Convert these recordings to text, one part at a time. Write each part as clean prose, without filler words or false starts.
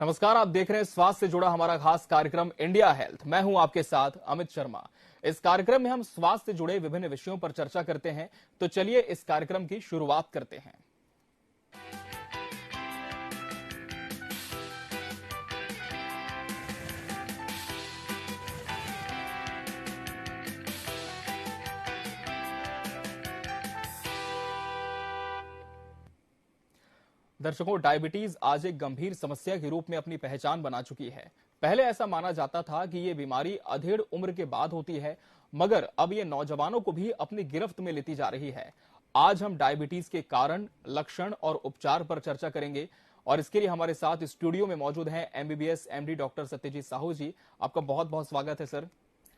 नमस्कार, आप देख रहे हैं स्वास्थ्य से जुड़ा हमारा खास कार्यक्रम इंडिया हेल्थ। मैं हूं आपके साथ अमित शर्मा। इस कार्यक्रम में हम स्वास्थ्य से जुड़े विभिन्न विषयों पर चर्चा करते हैं। तो चलिए इस कार्यक्रम की शुरुआत करते हैं। दर्शकों, डायबिटीज आज एक गंभीर समस्या के रूप में अपनी पहचान बना चुकी है। पहले ऐसा माना जाता था कि ये बीमारी अधेड़ उम्र के बाद होती है, मगर अब ये नौजवानों को भी अपनी गिरफ्त में लेती जा रही है। आज हम डायबिटीज के कारण, लक्षण और उपचार पर चर्चा करेंगे और इसके लिए हमारे साथ स्टूडियो में मौजूद हैं MBBS MD doctor Satyajit Sahu ji. आपका बहुत बहुत स्वागत है सर।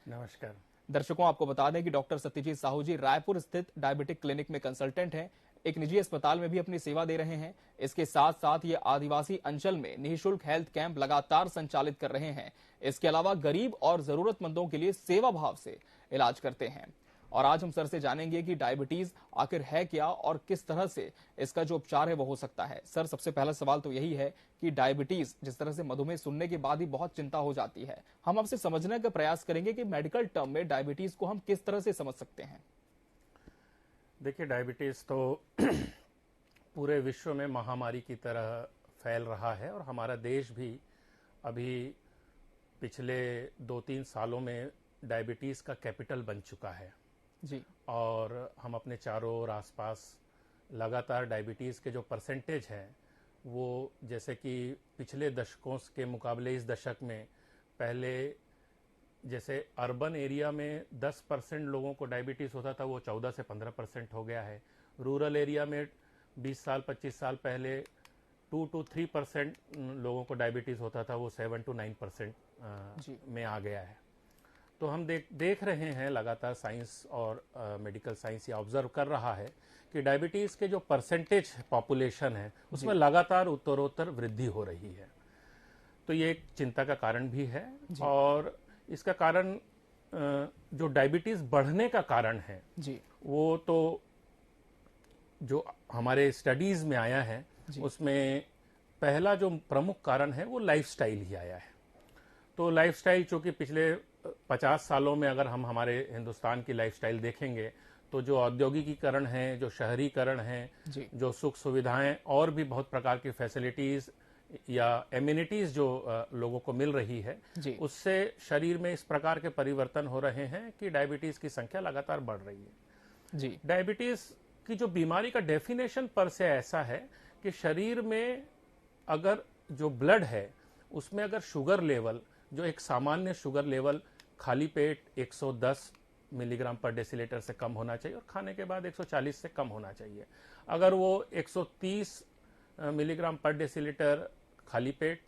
नमस्कार। दर्शकों, आपको बता दें कि डॉक्टर सत्यजीत साहू जी रायपुर स्थित डायबिटिक क्लिनिक में कंसल्टेंट हैं। एक निजी अस्पताल में भी अपनी सेवा दे रहे हैं। इसके साथ साथ ये आदिवासी अंचल में निःशुल्क हेल्थ कैंप लगातार संचालित कर रहे हैं। इसके अलावा गरीब और जरूरतमंदों के लिए सेवा भाव से इलाज करते हैं। और आज हम सर से जानेंगे कि डायबिटीज आखिर है क्या और किस तरह से इसका जो उपचार है वो हो सकता है। सर, सबसे पहला सवाल तो यही है कि डायबिटीज, जिस तरह से मधुमेह सुनने के बाद ही बहुत चिंता हो जाती है, हम आपसे समझने का प्रयास करेंगे कि मेडिकल टर्म में डायबिटीज को हम किस तरह से समझ सकते हैं। देखिए, डायबिटीज तो पूरे विश्व में महामारी की तरह फैल रहा है और हमारा देश भी अभी पिछले 2-3 सालों में डायबिटीज का कैपिटल बन चुका है जी। और हम अपने चारों ओर आसपास लगातार डायबिटीज के जो परसेंटेज हैं वो जैसे कि पिछले दशकों के मुकाबले इस दशक में पहले जैसे अर्बन एरिया में 10% लोगों को डायबिटीज होता था, वो 14 से 15% हो गया है। रूरल एरिया में 20 साल 25 साल पहले 2 to 3% लोगों को डायबिटीज होता था, वो 7 to 9% में आ गया है। तो हम देख रहे हैं लगातार, साइंस और मेडिकल साइंस ये ऑब्जर्व कर रहा है कि डायबिटीज के जो परसेंटेज पॉपुलेशन है उसमें लगातार उत्तरोत्तर वृद्धि हो रही है। तो ये एक चिंता का कारण भी है और इसका कारण जो डायबिटीज बढ़ने का कारण है जी, वो तो जो हमारे स्टडीज में आया है उसमें पहला जो प्रमुख कारण है वो लाइफस्टाइल ही आया है। तो लाइफस्टाइल, चूंकि पिछले 50 सालों में अगर हम हमारे हिंदुस्तान की लाइफस्टाइल देखेंगे तो जो औद्योगिकीकरण है, जो शहरीकरण है, जो सुख सुविधाएं और भी बहुत प्रकार की फैसिलिटीज या एम्यूनिटीज जो लोगों को मिल रही है, उससे शरीर में इस प्रकार के परिवर्तन हो रहे हैं कि डायबिटीज की संख्या लगातार बढ़ रही है जी। डायबिटीज की जो बीमारी का डेफिनेशन पर से ऐसा है कि शरीर में अगर जो ब्लड है उसमें अगर शुगर लेवल, जो एक सामान्य शुगर लेवल खाली पेट 110 मिलीग्राम पर डेसीलीटर से कम होना चाहिए और खाने के बाद 140 से कम होना चाहिए। अगर वो 130 मिलीग्राम पर डेसीलीटर खाली पेट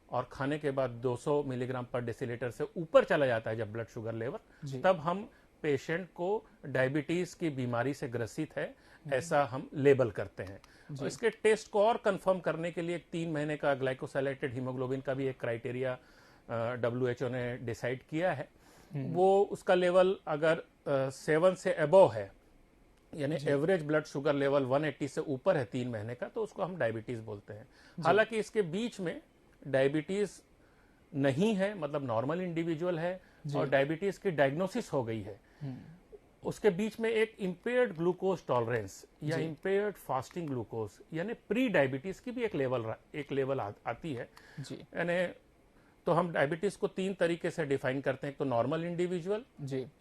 और खाने के बाद 200 मिलीग्राम पर डेसीलीटर से ऊपर चला जाता है जब ब्लड शुगर लेवल, तब हम पेशेंट को डायबिटीज की बीमारी से ग्रसित है ऐसा हम लेबल करते हैं। और इसके टेस्ट को और कंफर्म करने के लिए एक 3 महीने का ग्लाइकोसाइलेटेड हीमोग्लोबिन का भी एक क्राइटेरिया WHO ने डिसाइड किया है। वो उसका लेवल अगर 7 से अबव है, यानी एवरेज ब्लड शुगर लेवल 180 से ऊपर है 3 महीने का, तो उसको हम डायबिटीज बोलते हैं। हालांकि इसके बीच में डायबिटीज नहीं है, मतलब नॉर्मल इंडिविजुअल है और डायबिटीज की डायग्नोसिस हो गई है, उसके बीच में एक इंपेयर्ड ग्लूकोज टॉलरेंस या इंपेयर्ड फास्टिंग ग्लूकोज यानी प्री डायबिटीज की भी एक लेवल आती है। यानी तो हम डायबिटीज को 3 तरीके से डिफाइन करते हैं, एक तो नॉर्मल इंडिविजुअल,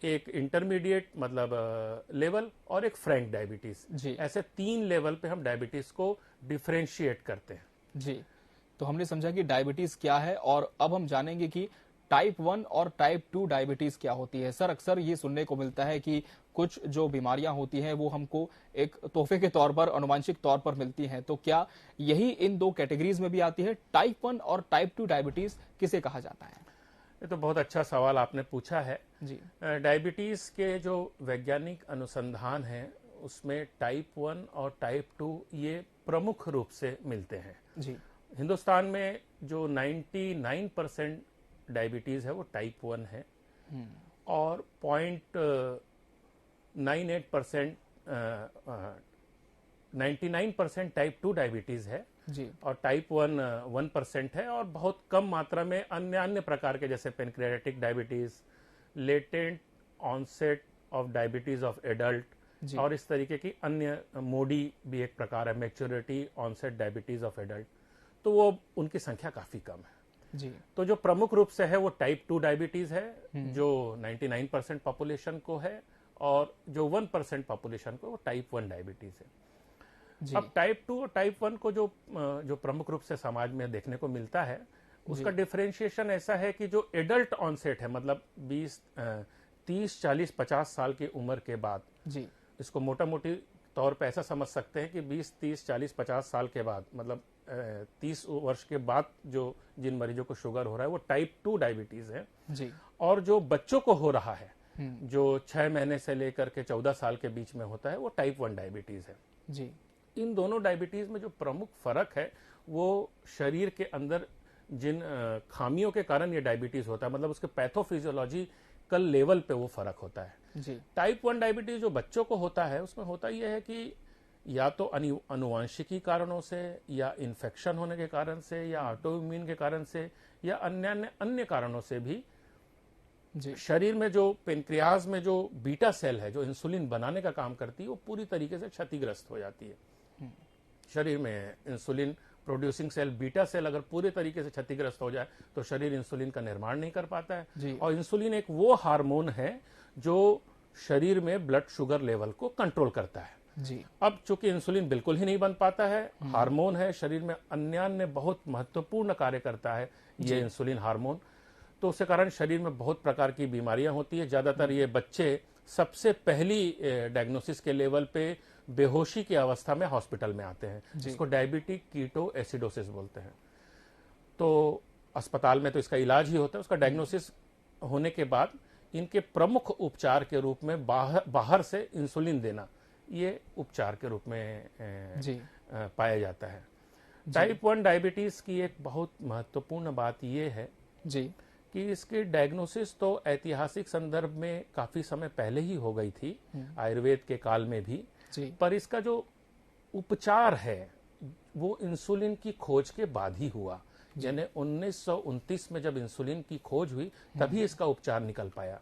एक इंटरमीडिएट मतलब लेवल और एक फ्रैंक डायबिटीज। ऐसे 3 लेवल पे हम डायबिटीज को डिफरेंशिएट करते हैं जी। तो हमने समझा कि डायबिटीज क्या है और अब हम जानेंगे कि टाइप 1 और टाइप 2 डायबिटीज क्या होती है। सर, अक्सर ये सुनने को मिलता है कि कुछ जो बीमारियां होती हैं वो हमको एक तोहफे के तौर पर, अनुवांशिक तौर पर मिलती हैं। तो क्या यही इन 2 कैटेगरीज में भी आती है? टाइप 1 और टाइप 2 डायबिटीज किसे कहा जाता है? ये तो बहुत अच्छा सवाल आपने पूछा है जी। डायबिटीज के जो वैज्ञानिक अनुसंधान है उसमें टाइप 1 और टाइप 2 ये प्रमुख रूप से मिलते हैं जी। हिंदुस्तान में जो 99% डायबिटीज है वो टाइप 1 है और 0.98% 99% टाइप 2 डायबिटीज है जी। और टाइप 1% है, और बहुत कम मात्रा में अन्य अन्य प्रकार के जैसे pancreatic diabetes, latent onset of diabetes of adult, जी। और इस तरीके की अन्य, मोडी भी एक प्रकार है, maturity onset diabetes of adult, तो वो उनकी संख्या काफी कम है। जी। तो जो प्रमुख रूप से है वो टाइप 2 डायबिटीज है जो 99% पॉपुलेशन को है, और जो 1% पॉपुलेशन को वो टाइप 1 डायबिटीज है। जी। अब टाइप 2 और टाइप 1 को जो प्रमुख रूप से समाज में देखने को मिलता है, उसका डिफरेंशिएशन ऐसा है कि जो एडल्ट ऑनसेट है, मतलब 30, 40, 50 साल की उम्र के बाद, जी। इसको मोटा मोटी तौर पे ऐसा समझ सकते हैं कि 20, 30, 40, 50 साल के बाद, मतलब 30 वर्ष के बाद जो जिन मरीजों को शुगर हो रहा है वो टाइप 2 डायबिटीज है। जी। और जो बच्चों को हो रहा है, जो 6 महीने से लेकर के 14 साल के बीच में होता है, वो टाइप 1 डायबिटीज है। जी। इन दोनों डायबिटीज में जो प्रमुख फर्क है वो शरीर के अंदर जिन खामियों के कारण ये डायबिटीज होता है, मतलब उसके पैथोफिजियोलॉजिकल लेवल पे वो फर्क होता है। जी। टाइप 1 डायबिटीज जो बच्चों को होता है, उसमें होता यह है कि या तो अनुवांशिकी कारणों से, या इन्फेक्शन होने के कारण से, या ऑटोइम्यून के कारण से, या अन्य कारणों से भी जी। शरीर में जो पेनक्रियाज में जो बीटा सेल है जो इंसुलिन बनाने का काम करती है, वो पूरी तरीके से क्षतिग्रस्त हो जाती है। शरीर में insulin producing cell, beta cell अगर पूरे तरीके से क्षतिग्रस्त हो जाए तो शरीर इंसुलिन का निर्माण नहीं कर पाता है। और इंसुलिन एक वो हार्मोन है जो शरीर में ब्लड शुगर लेवल को कंट्रोल करता है। जी। अब चूंकि इंसुलिन बिल्कुल ही नहीं बन पाता है, हार्मोन है, शरीर में अन्य बहुत महत्वपूर्ण कार्य करता है ये इंसुलिन हार्मोन, तो उसके कारण शरीर में बहुत प्रकार की बीमारियां होती है। ज्यादातर ये बच्चे सबसे पहली डायग्नोसिस के लेवल पे बेहोशी की अवस्था में हॉस्पिटल में आते हैं, जिसको डायबिटिक कीटो एसिडोसिस बोलते हैं। तो अस्पताल में तो इसका इलाज ही होता है। उसका डायग्नोसिस होने के बाद इनके प्रमुख उपचार के रूप में बाहर से इंसुलिन देना, ये उपचार के रूप में पाया जाता है। टाइप 1 डायबिटीज की एक बहुत महत्वपूर्ण बात यह है जी कि इसकी डायग्नोसिस तो ऐतिहासिक संदर्भ में काफी समय पहले ही हो गई थी, आयुर्वेद के काल में भी, पर इसका जो उपचार है वो इंसुलिन की खोज के बाद ही हुआ। यानी 1929 में जब इंसुलिन की खोज हुई तभी इसका उपचार निकल पाया।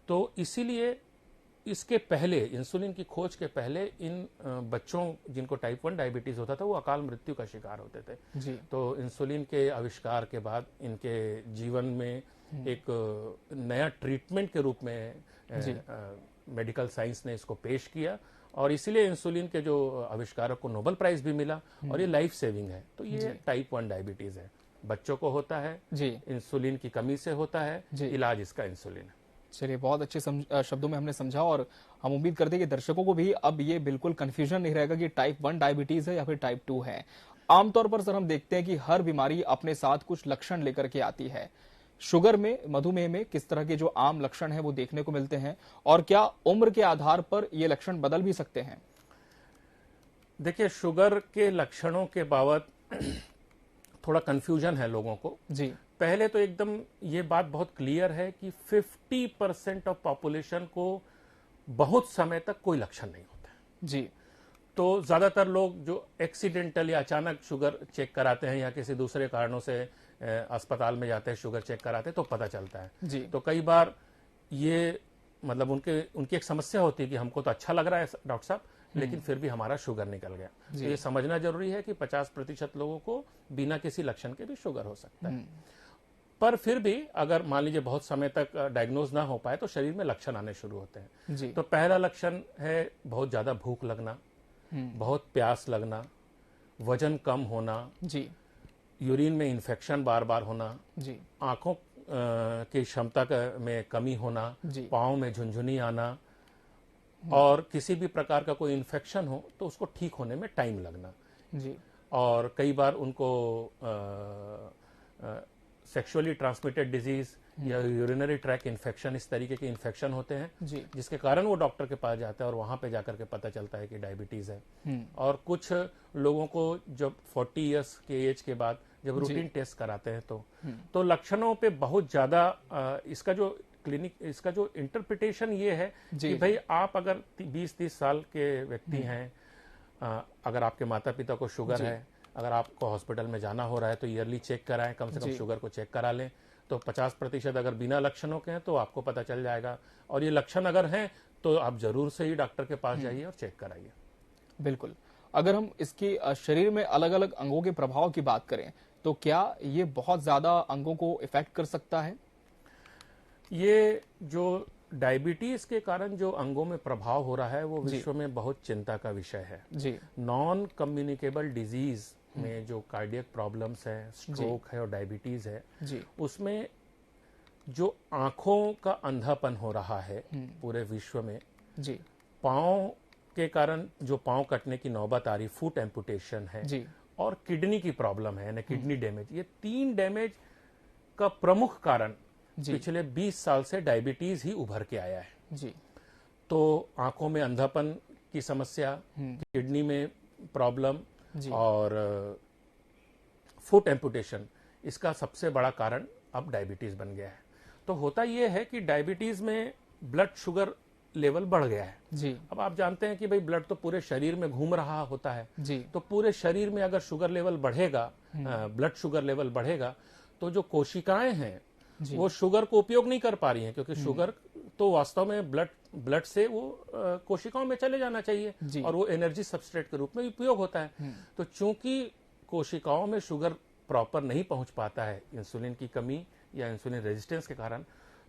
तो इसीलिए इसके पहले, इंसुलिन की खोज के पहले, इन बच्चों जिनको टाइप 1 डायबिटीज होता था वो अकाल मृत्यु का शिकार होते थे। जी। तो इंसुलिन के आविष्कार के बाद इनके जीवन में एक नया ट्रीटमेंट के रूप में मेडिकल साइंस ने इसको पेश किया, और इसीलिए इंसुलिन के जो आविष्कारक को नोबेल प्राइज भी मिला, और ये लाइफ सेविंग है। तो ये टाइप 1 डायबिटीज है, बच्चों को होता है, इंसुलिन की कमी से होता है, इलाज इसका इंसुलिन है। चलिए, बहुत अच्छे शब्दों में हमने समझा, और हम उम्मीद करते हैं कि दर्शकों को भी अब ये बिल्कुल कंफ्यूजन नहीं रहेगा कि टाइप 1 डायबिटीज है या फिर टाइप 2 है। आमतौर पर सर हम देखते हैं कि हर बीमारी अपने साथ कुछ लक्षण लेकर के आती है। शुगर में, मधुमेह में किस तरह के जो आम लक्षण हैं वो देखने को मिलते हैं, और क्या उम्र के आधार पर ये लक्षण बदल भी सकते हैं? देखिए, शुगर के लक्षणों के बाबत थोड़ा कंफ्यूजन है लोगों को। जी। पहले तो एकदम ये बात बहुत क्लियर है कि 50% ऑफ पॉपुलेशन को बहुत समय तक कोई लक्षण नहीं होता है। जी। तो ज्यादातर लोग जो एक्सीडेंटल या अचानक शुगर चेक कराते हैं, या किसी दूसरे कारणों से अस्पताल में जाते हैं, शुगर चेक कराते हैं, तो पता चलता है। जी। तो कई बार ये मतलब उनकी एक समस्या होती है कि हमको तो अच्छा लग रहा है डॉक्टर साहब, लेकिन फिर भी हमारा शुगर निकल गया। तो ये समझना जरूरी है कि 50% लोगों को बिना किसी लक्षण के भी शुगर हो सकता है। पर फिर भी अगर मान लीजिए बहुत समय तक डायग्नोज ना हो पाए तो शरीर में लक्षण आने शुरू होते हैं। जी। तो पहला लक्षण है बहुत ज्यादा भूख लगना, बहुत प्यास लगना, वजन कम होना, जी, यूरिन में इन्फेक्शन बार बार होना, जी, आंखों की क्षमता में कमी होना, पाँव में झुनझुनी आना, और किसी भी प्रकार का कोई इन्फेक्शन हो तो उसको ठीक होने में टाइम लगना। जी। और कई बार उनको सेक्सुअली ट्रांसमिटेड डिजीज या यूरिनरी ट्रैक इन्फेक्शन, इस तरीके के इन्फेक्शन होते हैं, जिसके कारण वो डॉक्टर के पास जाता है और वहां पे जाकर के पता चलता है कि डायबिटीज है। और कुछ लोगों को जब 40 इयर्स के एज के बाद जब रूटीन टेस्ट कराते हैं तो लक्षणों पे बहुत ज्यादा इसका जो इंटरप्रिटेशन ये है कि भाई आप अगर 20-30 साल के व्यक्ति हैं, अगर आपके माता पिता को शुगर है अगर आपको हॉस्पिटल में जाना हो रहा है तो ईयरली चेक कराएं, कम से कम जी। शुगर को चेक करा लें। तो 50% अगर बिना लक्षणों के हैं तो आपको पता चल जाएगा, और ये लक्षण अगर हैं तो आप जरूर से ही डॉक्टर के पास जाइए और चेक कराइए। बिल्कुल। अगर हम इसकी शरीर में अलग अलग अंगों के प्रभाव की बात करें तो क्या ये बहुत ज्यादा अंगों को इफेक्ट कर सकता है? ये जो डायबिटीज के कारण जो अंगों में प्रभाव हो रहा है वो जी। विश्व में बहुत चिंता का विषय है। जी। नॉन कम्युनिकेबल डिजीज में जो कार्डियक प्रॉब्लम्स है, स्ट्रोक है और डायबिटीज है, जी। उसमें जो आंखों का अंधापन हो रहा है पूरे विश्व में, जी। पाँव के कारण जो पाँव कटने की नौबत आ रही, फुट एम्पुटेशन है, जी। और किडनी की प्रॉब्लम है, यानी किडनी डैमेज, ये 3 डैमेज का प्रमुख कारण जी। पिछले 20 साल से डायबिटीज ही उभर के आया है। जी। तो आंखों में अंधापन की समस्या, किडनी में प्रॉब्लम जी। और फुट एम्पुटेशन, इसका सबसे बड़ा कारण अब डायबिटीज बन गया है। तो होता यह है कि डायबिटीज में ब्लड शुगर लेवल बढ़ गया है। जी। अब आप जानते हैं कि भाई ब्लड तो पूरे शरीर में घूम रहा होता है, जी। तो पूरे शरीर में अगर शुगर लेवल बढ़ेगा, ब्लड शुगर लेवल बढ़ेगा, तो जो कोशिकाएं हैं जी। वो शुगर को उपयोग नहीं कर पा रही हैं, क्योंकि शुगर तो वास्तव में ब्लड से वो कोशिकाओं में चले जाना चाहिए जी। और वो एनर्जी सबस्ट्रेट के रूप में उपयोग होता है। तो चूंकि कोशिकाओं में शुगर प्रॉपर नहीं पहुंच पाता है इंसुलिन की कमी या इंसुलिन रेजिस्टेंस के कारण,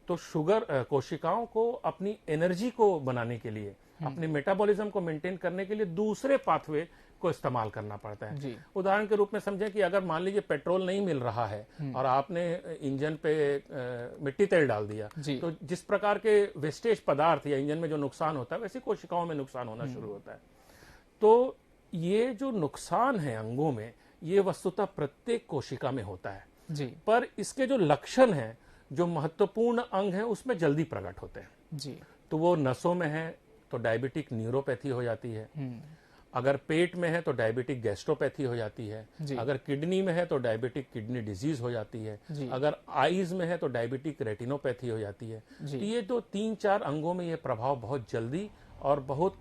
तो शुगर कोशिकाओं को अपनी एनर्जी को बनाने के लिए, अपने मेटाबॉलिज्म को मेंटेन करने के लिए दूसरे पाथवे को इस्तेमाल करना पड़ता है। जी। उदाहरण के रूप में समझें कि अगर मान लीजिए पेट्रोल नहीं मिल रहा है और आपने इंजन पे मिट्टी तेल डाल दिया, तो जिस प्रकार के वेस्टेज पदार्थ या इंजन में जो नुकसान होता है, वैसे कोशिकाओं में नुकसान होना शुरू होता है। तो ये जो नुकसान है अंगों में, ये वस्तुतः प्रत्येक कोशिका में होता है। जी। पर इसके जो लक्षण हैं, जो महत्वपूर्ण अंग हैं, उसमें जल्दी प्रकट होते हैं। जी। तो वो नसों में है तो डायबिटिक न्यूरोपैथी हो जाती है, अगर पेट में है तो डायबिटिक गैस्ट्रोपैथी हो जाती है, अगर किडनी में है तो डायबिटिक किडनी डिजीज हो जाती है, अगर आईज में है तो डायबिटिक रेटिनोपैथी हो जाती है। तो ये तो 3-4 अंगों में ये प्रभाव बहुत जल्दी और बहुत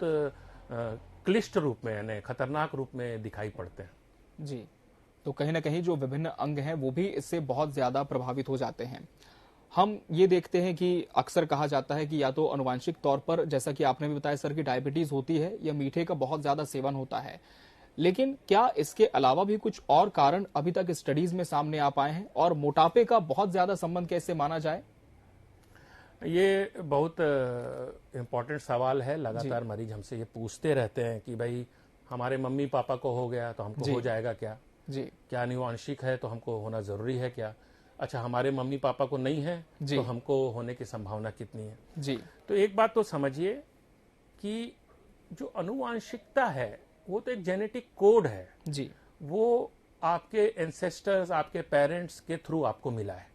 क्लिष्ट रूप में, यानी खतरनाक रूप में दिखाई पड़ते हैं। जी। तो कहीं ना कहीं जो विभिन्न अंग हैं वो भी इससे बहुत ज्यादा प्रभावित हो जाते हैं। हम ये देखते हैं कि अक्सर कहा जाता है कि या तो आनुवांशिक तौर पर, जैसा कि आपने भी बताया सर, कि डायबिटीज होती है, या मीठे का बहुत ज्यादा सेवन होता है, लेकिन क्या इसके अलावा भी कुछ और कारण अभी तक स्टडीज में सामने आ पाए हैं? और मोटापे का बहुत ज्यादा संबंध कैसे माना जाए? ये बहुत इम्पोर्टेंट सवाल है। लगातार मरीज हमसे ये पूछते रहते हैं कि भाई हमारे मम्मी पापा को हो गया तो हमको हो जाएगा क्या? जी। क्या आनुवांशिक है तो हमको होना जरूरी है क्या? अच्छा, हमारे मम्मी पापा को नहीं है तो हमको होने की संभावना कितनी है? जी। तो एक बात तो समझिए कि जो अनुवांशिकता है वो तो एक जेनेटिक कोड है। जी। वो आपके एंसेस्टर्स, आपके पेरेंट्स के थ्रू आपको मिला है।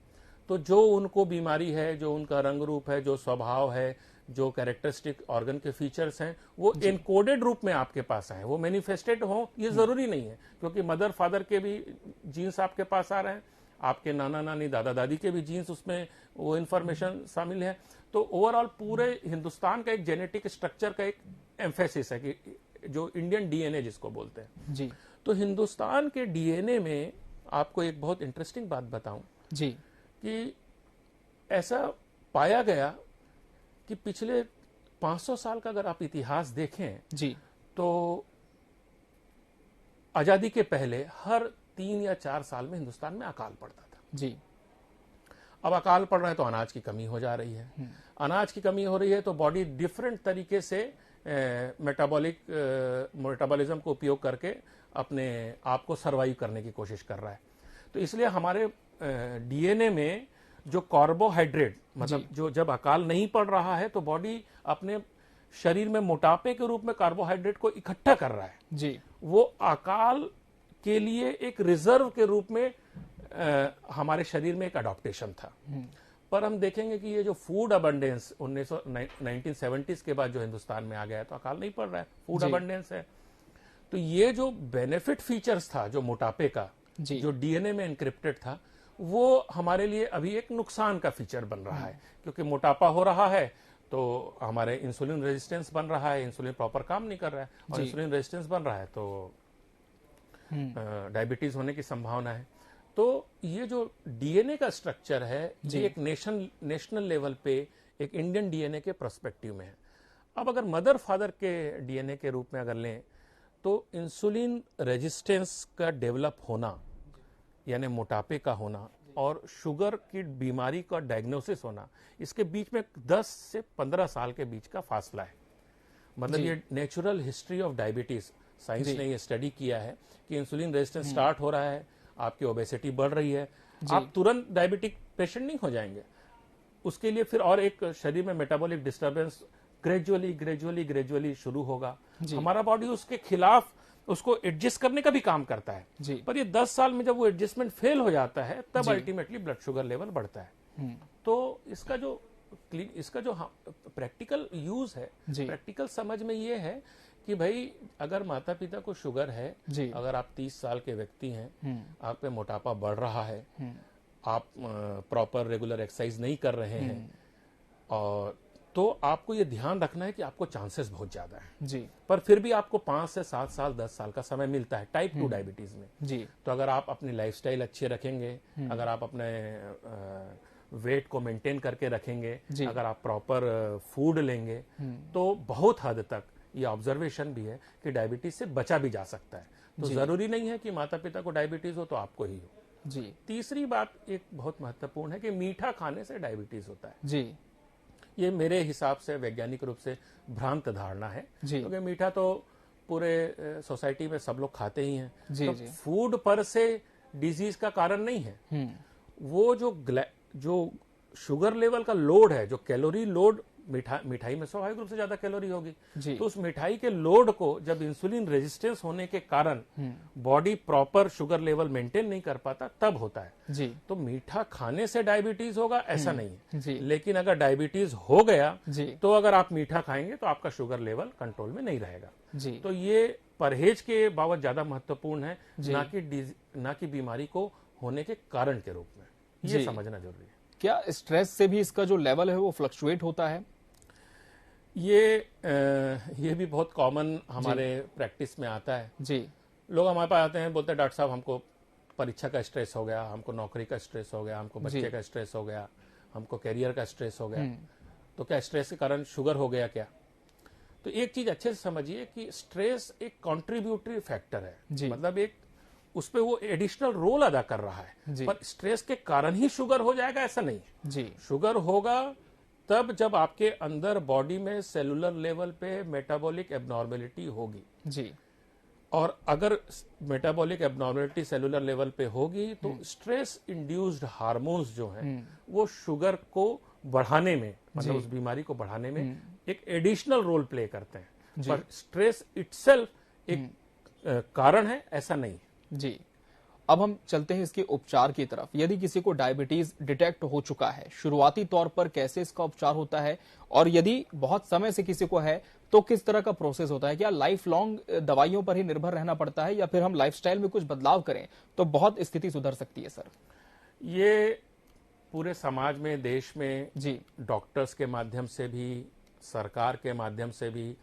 तो जो उनको बीमारी है, जो उनका रंग रूप है, जो स्वभाव है, जो कैरेक्टरिस्टिक ऑर्गन के फीचर्स हैं, वो एनकोडेड रूप में आपके पास आए। वो मैनिफेस्टेड हो ये जरूरी नहीं है, क्योंकि मदर फादर के भी जीन्स आपके पास आ रहे हैं, आपके नाना नानी दादा दादी के भी जीन्स, उसमें वो इन्फॉर्मेशन शामिल है। तो ओवरऑल पूरे हिंदुस्तान का एक जेनेटिक स्ट्रक्चर का एक एम्फेसिस है, कि जो इंडियन डीएनए जिसको बोलते हैं। जी। तो हिंदुस्तान के डीएनए में आपको एक बहुत इंटरेस्टिंग बात बताऊं जी। कि ऐसा पाया गया कि पिछले 500 साल का अगर आप इतिहास देखें जी, तो आजादी के पहले हर 3 या 4 साल में हिंदुस्तान में अकाल पड़ता था। जी। अब अकाल पड़ रहा है तो अनाज की कमी हो जा रही है। अनाज की कमी हो रही है तो बॉडी डिफरेंट तरीके से मेटाबॉलिज्म को उपयोग करके अपने आप को सर्वाइव करने की कोशिश कर रहा है। तो इसलिए हमारे डीएनए में जो कार्बोहाइड्रेट, मतलब जो जब अकाल नहीं पड़ रहा है तो बॉडी अपने शरीर में मोटापे के रूप में कार्बोहाइड्रेट को इकट्ठा कर रहा है। जी। वो अकाल के लिए एक रिजर्व के रूप में हमारे शरीर में एक अडॉप्टेशन था। पर हम देखेंगे कि ये जो फूड अबंडेंस 1970s के बाद जो हिंदुस्तान में आ गया है, तो अकाल नहीं पड़ रहा है, फूड अबंडेंस है। तो ये जो बेनिफिट फीचर्स था जो मोटापे का, जो डीएनए में एनक्रिप्टेड था, वो हमारे लिए अभी एक नुकसान का फीचर बन रहा है। क्योंकि मोटापा हो रहा है तो हमारे इंसुलिन रेजिस्टेंस बन रहा है, इंसुलिन प्रॉपर काम नहीं कर रहा है, और इंसुलिन रेजिस्टेंस बन रहा है तो डायबिटीज होने की संभावना है। तो ये जो डीएनए का स्ट्रक्चर है ये एक नेशनल लेवल पे एक इंडियन डीएनए के पर्सपेक्टिव में है। अब अगर मदर फादर के डीएनए के रूप में अगर लें तो इंसुलिन रेजिस्टेंस का डेवलप होना यानी मोटापे का होना और शुगर की बीमारी का डायग्नोसिस होना, इसके बीच में 10 से 15 साल के बीच का फासला है। मतलब ये natural history of diabetes, science ने ये स्टडी किया है कि इंसुलिन रेजिस्टेंस स्टार्ट हो रहा है, आपकी ओबेसिटी बढ़ रही है, आप तुरंत डायबिटिक पेशेंट नहीं हो जाएंगे। उसके लिए फिर और एक शरीर में मेटाबॉलिक डिस्टर्बेंस ग्रेजुअली शुरू होगा। हमारा बॉडी उसके खिलाफ उसको एडजस्ट करने का भी काम करता है, पर ये 10 साल में जब वो एडजस्टमेंट फेल हो जाता है तब अल्टीमेटली ब्लड शुगर लेवल बढ़ता है। तो इसका जो प्रैक्टिकल यूज है, प्रैक्टिकल समझ में ये है कि भाई अगर माता पिता को शुगर है, अगर आप 30 साल के व्यक्ति हैं, आप पे मोटापा बढ़ रहा है, आप प्रॉपर रेगुलर एक्सरसाइज नहीं कर रहे हैं, और तो आपको ये ध्यान रखना है कि आपको चांसेस बहुत ज्यादा है। पर फिर भी आपको 5 से 7 साल 10 साल का समय मिलता है टाइप 2 डायबिटीज में। तो अगर आप अपनी लाइफस्टाइल अच्छे रखेंगे, अगर आप अपने वेट को मेंटेन करके रखेंगे, अगर आप प्रॉपर फूड लेंगे, तो बहुत हद तक ये ऑब्जर्वेशन भी है कि डायबिटीज से बचा भी जा सकता है। तो जरूरी नहीं है कि माता पिता को डायबिटीज हो तो आपको ही हो। तीसरी बात एक बहुत महत्वपूर्ण है कि मीठा खाने से डायबिटीज होता है। ये मेरे हिसाब से वैज्ञानिक रूप से भ्रांत धारणा है, क्योंकि मीठा तो पूरे सोसाइटी में सब लोग खाते ही हैं। तो फूड पर से डिजीज का कारण नहीं है। वो जो शुगर लेवल का लोड है, जो कैलोरी लोड, मिठाई में स्वाभाविक रूप से ज्यादा कैलोरी होगी, तो उस मिठाई के लोड को जब इंसुलिन रेजिस्टेंस होने के कारण body proper sugar level maintain नहीं कर पाता तब होता है। तो मीठा खाने से डायबिटीज होगा ऐसा नहीं है, लेकिन अगर डायबिटीज हो गया तो अगर आप मीठा खाएंगे तो आपका शुगर लेवल कंट्रोल में नहीं रहेगा। तो ये परहेज के बाबत ज्यादा महत्वपूर्ण है, ना कि बीमारी को होने के कारण के रूप में। ये समझना जरूरी है। क्या स्ट्रेस से भी इसका जो लेवल है वो फ्लक्चुएट होता है? ये भी बहुत कॉमन हमारे प्रैक्टिस में आता है। लोग हमारे पास आते हैं, बोलते हैं डॉक्टर साहब हमको परीक्षा का स्ट्रेस हो गया, हमको नौकरी का स्ट्रेस हो गया, हमको बच्चे का स्ट्रेस हो गया, हमको कैरियर का स्ट्रेस हो गया, तो क्या स्ट्रेस के कारण शुगर हो गया क्या? तो एक चीज अच्छे से समझिए कि स्ट्रेस एक कॉन्ट्रीब्यूटरी फैक्टर है, मतलब एक उस पे वो एडिशनल रोल अदा कर रहा है, पर स्ट्रेस के कारण ही शुगर हो जाएगा ऐसा नहीं। शुगर होगा तब जब आपके अंदर बॉडी में सेलुलर लेवल पे मेटाबॉलिक एब्नॉर्मेलिटी होगी, और अगर मेटाबॉलिक एब्नॉर्मेलिटी सेलुलर लेवल पे होगी तो स्ट्रेस इंड्यूस्ड हार्मोन्स जो हैं वो शुगर को बढ़ाने में, मतलब उस बीमारी को बढ़ाने में एक एडिशनल रोल प्ले करते हैं, पर स्ट्रेस इटसेल्फ एक कारण है ऐसा नहीं। अब हम चलते हैं इसके उपचार की तरफ। यदि किसी को डायबिटीज डिटेक्ट हो चुका है, शुरुआती तौर पर कैसे इसका उपचार होता है, और यदि बहुत समय से किसी को है तो किस तरह का प्रोसेस होता है? क्या लाइफ लॉन्ग दवाइयों पर ही निर्भर रहना पड़ता है, या फिर हम लाइफस्टाइल में कुछ बदलाव करें तो बहुत स्थिति सुधर सकती है? सर, ये पूरे समाज में, देश में डॉक्टर्स के माध्यम से भी, सरकार के माध्यम से भी,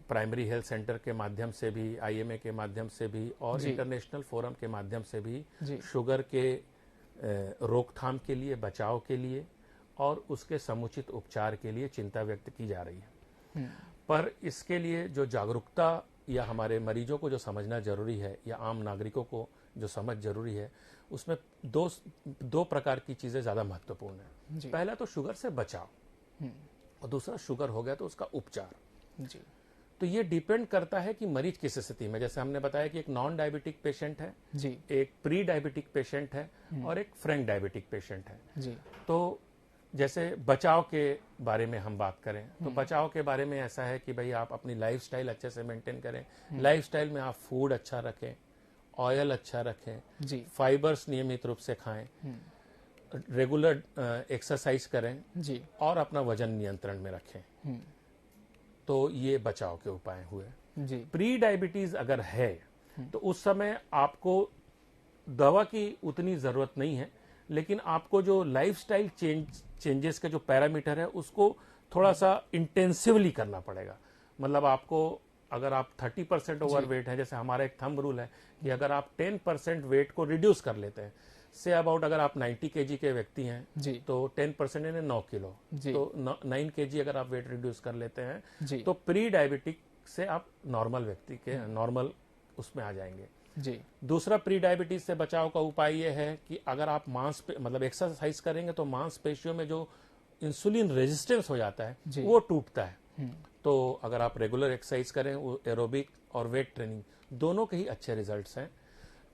प्राइमरी हेल्थ सेंटर के माध्यम से भी, आईएमए के माध्यम से भी, और इंटरनेशनल फोरम के माध्यम से भी शुगर के रोकथाम के लिए, बचाव के लिए और उसके समुचित उपचार के लिए चिंता व्यक्त की जा रही है। पर इसके लिए जो जागरूकता या हमारे मरीजों को जो समझना जरूरी है, या आम नागरिकों को जो समझ जरूरी है, उसमें दो प्रकार की चीजें ज्यादा महत्वपूर्ण है। पहला तो शुगर से बचाव, और दूसरा शुगर हो गया तो उसका उपचार। तो ये डिपेंड करता है कि मरीज किस स्थिति में, जैसे हमने बताया कि एक नॉन डायबिटिक पेशेंट है, एक प्री डायबिटिक पेशेंट है, और एक फ्रैंक डायबिटिक पेशेंट है। तो जैसे बचाव के बारे में हम बात करें तो बचाव के बारे में ऐसा है कि भाई आप अपनी लाइफस्टाइल अच्छे से मेंटेन करें। लाइफस्टाइल में आप फूड अच्छा रखें, ऑयल अच्छा रखें, फाइबर्स नियमित रूप से खाएं, रेगुलर एक्सरसाइज करें, और अपना वजन नियंत्रण में रखें। तो ये बचाव के उपाय हुए। प्री डायबिटीज अगर है तो उस समय आपको दवा की उतनी जरूरत नहीं है, लेकिन आपको जो लाइफस्टाइल चेंजेस के जो पैरामीटर है उसको थोड़ा सा इंटेंसिवली करना पड़ेगा। मतलब आपको अगर आप 30% ओवरवेट है, जैसे हमारा एक थंब रूल है कि अगर आप 10% वेट को रिड्यूस कर लेते हैं, से अबाउट अगर आप 90 kg के व्यक्ति हैं तो 10% यानी 9 किलो, तो 9 kg अगर आप वेट रिड्यूस कर लेते हैं तो प्री डायबिटिक से आप नॉर्मल व्यक्ति के नॉर्मल उसमें आ जाएंगे। जी। दूसरा प्री डायबिटीज से बचाव का उपाय यह है कि अगर आप मतलब एक्सरसाइज करेंगे तो मांसपेशियों में जो इंसुलिन रेजिस्टेंस हो जाता है वो टूटता है। तो अगर आप रेगुलर एक्सरसाइज करें, वो एरोबिक और वेट ट्रेनिंग दोनों के ही अच्छे रिजल्ट्स हैं,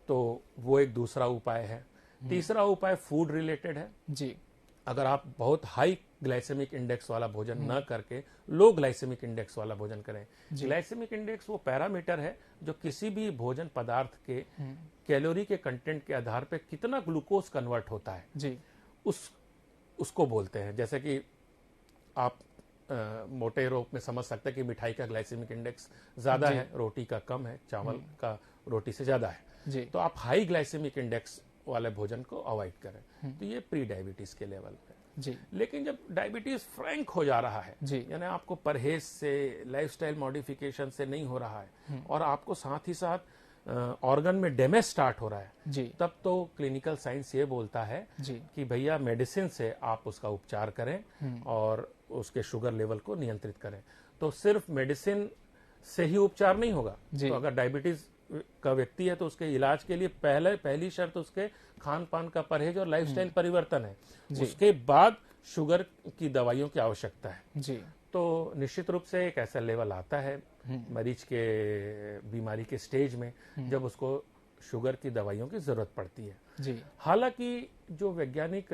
तो वो एक दूसरा उपाय है। तीसरा उपाय फूड रिलेटेड है जी। अगर आप बहुत हाई ग्लाइसेमिक इंडेक्स वाला भोजन न करके लो ग्लाइसेमिक इंडेक्स वाला भोजन करें। ग्लाइसेमिक इंडेक्स वो पैरामीटर है जो किसी भी भोजन पदार्थ के कैलोरी के कंटेंट के आधार पर कितना ग्लूकोज कन्वर्ट होता है जी, उसको बोलते हैं। जैसे कि आप मोटे रूप में समझ सकते हैं कि मिठाई का ग्लाइसेमिक इंडेक्स ज्यादा है, रोटी का कम है, चावल का रोटी से ज्यादा है जी। तो आप हाई ग्लाइसेमिक इंडेक्स वाले भोजन को अवॉइड करें। तो ये प्री डायबिटीज के लेवल पे जी। लेकिन जब डायबिटीज फ्रैंक हो जा रहा है, यानी आपको परहेज से, लाइफस्टाइल मॉडिफिकेशन से नहीं हो रहा है और आपको साथ ही साथ ऑर्गन में डैमेज स्टार्ट हो रहा है जी, तब तो क्लिनिकल साइंस ये बोलता है कि भैया मेडिसिन से आप उसका उपचार करें और उसके शुगर लेवल को नियंत्रित करें। तो सिर्फ मेडिसिन से ही उपचार नहीं होगा। तो अगर डायबिटीज का व्यक्ति है तो उसके इलाज के लिए पहली शर्त उसके खान पान का परहेज और लाइफस्टाइल परिवर्तन है, उसके बाद शुगर की दवाइयों की आवश्यकता है जी। तो निश्चित रूप से एक ऐसा लेवल आता है मरीज के बीमारी के स्टेज में जब उसको शुगर की दवाइयों की जरूरत पड़ती है जी। हालांकि जो वैज्ञानिक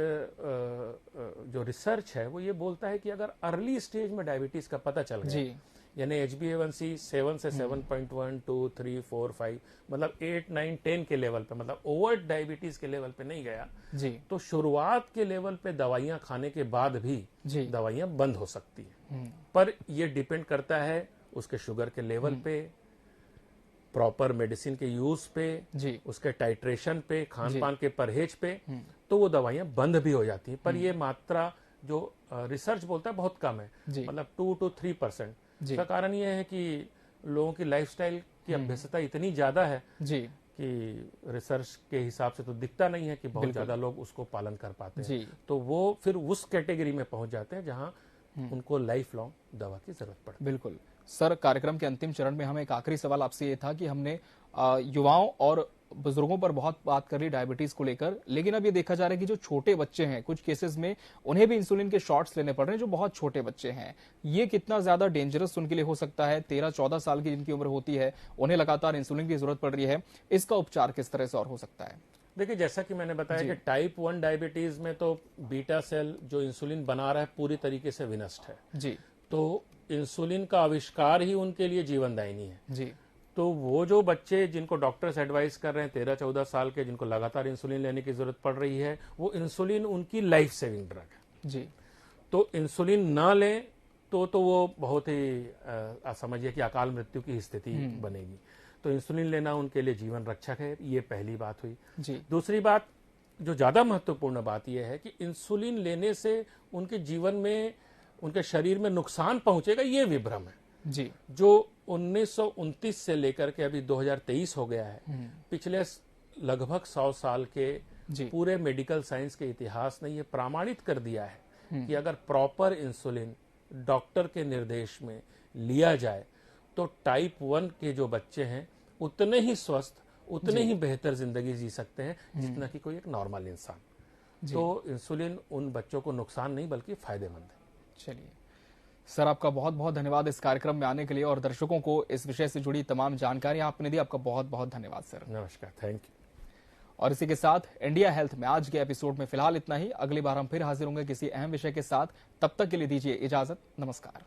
जो रिसर्च है वो ये बोलता है कि अगर अर्ली स्टेज में डायबिटीज का पता चल गया, यानी HbA1c 7 से 7.1, 2, 3, 4, 5 मतलब 8, 9, 10 के लेवल पे, मतलब ओवर डायबिटीज के लेवल पे नहीं गया जी, तो शुरुआत के लेवल पे दवाइयां खाने के बाद भी दवाइयां बंद हो सकती है। पर ये डिपेंड करता है उसके शुगर के लेवल पे, प्रॉपर मेडिसिन के यूज पे जी, उसके टाइट्रेशन पे, खान पान के परहेज पे, तो वो दवाइयां बंद भी हो जाती है। पर ये मात्रा जो रिसर्च बोलता है बहुत कम है, मतलब 2 to 3%। इसका कारण यह है कि लोगों की लाइफस्टाइल की अभ्यस्तता इतनी ज्यादा है जी कि रिसर्च के हिसाब से तो दिखता नहीं है कि बहुत ज्यादा लोग उसको पालन कर पाते हैं। तो वो फिर उस कैटेगरी में पहुंच जाते हैं जहां उनको लाइफ लॉन्ग दवा की जरूरत पड़ती है। बिल्कुल सर, कार्यक्रम के अंतिम चरण में हमें एक आखिरी सवाल आपसे ये था कि हमने युवाओं और बुजुर्गों पर बहुत बात कर ली डायबिटीज को लेकर, लेकिन अब ये देखा जा रहा है कि जो छोटे बच्चे हैं कुछ केसेस में उन्हें भी इंसुलिन के शॉट्स लेने पड़ रहे हैं, जो बहुत छोटे बच्चे हैं। ये कितना ज्यादा डेंजरस उनके लिए हो सकता है? 13-14 साल की जिनकी उम्र होती है उन्हें लगातार इंसुलिन की जरूरत पड़ रही है, इसका उपचार किस तरह से और हो सकता है? देखिए, जैसा कि मैंने बताया कि टाइप 1 डायबिटीज में तो बीटा सेल जो इंसुलिन बना रहा है पूरी तरीके से विनष्ट है जी। तो इंसुलिन का आविष्कार ही उनके लिए जीवनदायिनी है जी। तो वो जो बच्चे जिनको डॉक्टर्स एडवाइस कर रहे हैं 13-14 साल के, जिनको लगातार इंसुलिन लेने की जरूरत पड़ रही है, वो इंसुलिन उनकी लाइफ सेविंग ड्रग है जी। तो इंसुलिन ना लें तो वो बहुत ही समझिए कि अकाल मृत्यु की स्थिति बनेगी। तो इंसुलिन लेना उनके लिए जीवन रक्षक है, ये पहली बात हुई जी। दूसरी बात जो ज्यादा महत्वपूर्ण बात यह है कि इंसुलिन लेने से उनके जीवन में, उनके शरीर में नुकसान पहुंचेगा, ये विभ्रम है जी। जो 1929 से लेकर के अभी 2023 हो गया है, पिछले लगभग 100 साल के पूरे मेडिकल साइंस के इतिहास ने ये प्रमाणित कर दिया है कि अगर प्रॉपर इंसुलिन डॉक्टर के निर्देश में लिया जाए तो टाइप 1 के जो बच्चे हैं उतने ही स्वस्थ, उतने ही बेहतर जिंदगी जी सकते हैं जितना कि कोई एक नॉर्मल इंसान। तो इंसुलिन उन बच्चों को नुकसान नहीं बल्कि फायदेमंद है। चलिए सर, आपका बहुत बहुत धन्यवाद इस कार्यक्रम में आने के लिए और दर्शकों को इस विषय से जुड़ी तमाम जानकारी आपने दी। आपका बहुत बहुत धन्यवाद सर। नमस्कार, थैंक यू। और इसी के साथ इंडिया हेल्थ में आज के एपिसोड में फिलहाल इतना ही। अगली बार हम फिर हाजिर होंगे किसी अहम विषय के साथ। तब तक के लिए दीजिए इजाजत। नमस्कार।